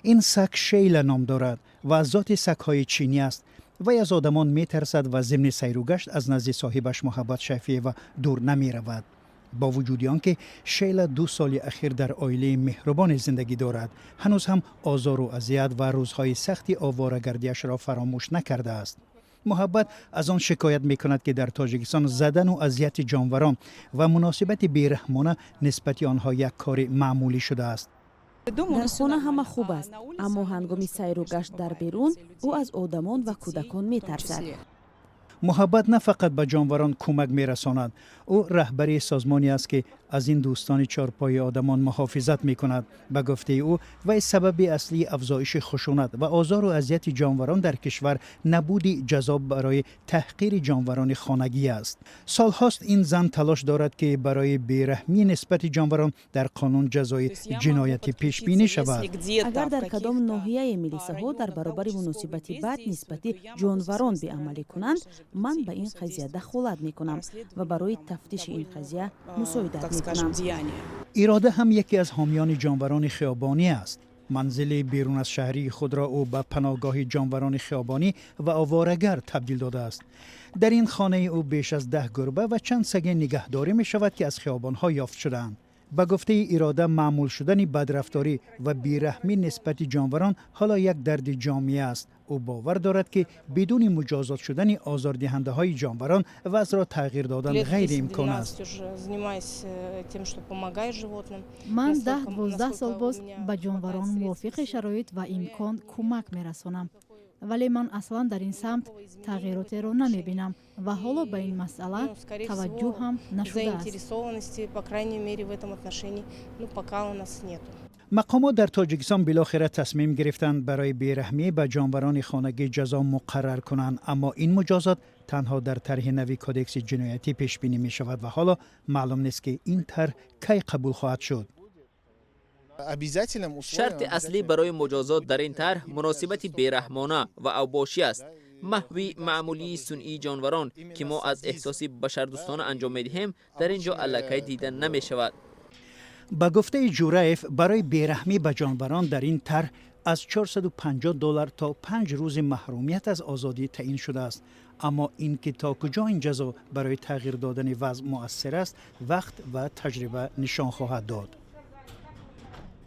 این سگ شیلا نام دارد و از ذات سگ‌های چینی است. وی از آدمان می‌ترسد و ضمن سیر و گشت از نزد صاحبش محبت شفیع و دور نمی‌رود. با وجود آنکه شیلا 2 سال اخیر در عائله مهربان زندگی دارد، هنوز هم آزار و اذیت و روزهای سختی آواره‌گردی‌اش را فراموش نکرده است. محبت از آن شکایت می‌کند که در تاجیکستان زدن و اذیت جانوران و مناسبت بیرحمانه نسبت آنها یک کار معمولی شده است. در خانه همه خوب است، اما هنگام سیر و گشت در بیرون او از آدمان و کودکان می‌ترسد. محبت نه فقط به جانوران کمک می‌رساند، او رهبری سازمانی است که از این دوستان چارپای آدمان محافظت می‌کند. به گفته او و سبب اصلی افزایش خشونت و آزار و اذیت جانوران در کشور نبودی جذاب برای تحقیر جانوران خانگی است. سال‌هاست این زن تلاش دارد که برای بیرحمی نسبت جانوران در قانون جزای جنایتی پیش بینی شود. اگر در کدام ناحیه ملیسه‌ها در برابر مناسبت بد نسبت جانوران بی‌عملی کنند، من به این قضیه دخالت می‌کنم و برای تفتیش این قضیه مساعدت می‌کنم. اراده هم یکی از حامیان جانوران خیابانی است. منزل بیرون از شهری خود را او به پناهگاه جانوران خیابانی و آواره‌گر تبدیل داده است. در این خانه او بیش از 10 گربه و چند سگ نگهداری می شود که از خیابان‌ها یافت شدند. به گفته اراده، معمول شدن بدرفتاری و بیرحمی نسبت جانوران حالا یک درد جامعه است. او باور دارد که بدون مجازات شدن آزاردهنده جانوران وضع را تغییر دادن غیر امکان است. من 10-12 سال باز به جانوران موافق شرایط و امکان کمک می‌رسانم. ولی من اصلا در این سمت تغییراتی را نمی‌بینم و حالا به این مسئله توجه هم نشده است. مقامات در تاجیکستان بالاخره تصمیم گرفتند برای بیرحمی به جانوران خانگی جزا مقرر کنند، اما این مجازات تنها در طرح نوی کدکس جنایتی پیش بینی می شود و حالا معلوم نیست که این طرح کی قبول خواهد شد. شرط اصلی برای مجازات در این طرح مناسبت بیرحمانه و اوباشی است. محوی معمولی صنعی جانوران که ما از احساس بشردوستانه انجام می‌دهیم در اینجا الکی دیدن نمی شود. با گفته جورایف، برای بیرحمی به جانوران در این طرح از $450 تا 5 روز محرومیت از آزادی تعیین شده است. اما اینکه تا کجا این جزا برای تغییر دادن وضع مؤثر است، وقت و تجربه نشان خواهد داد.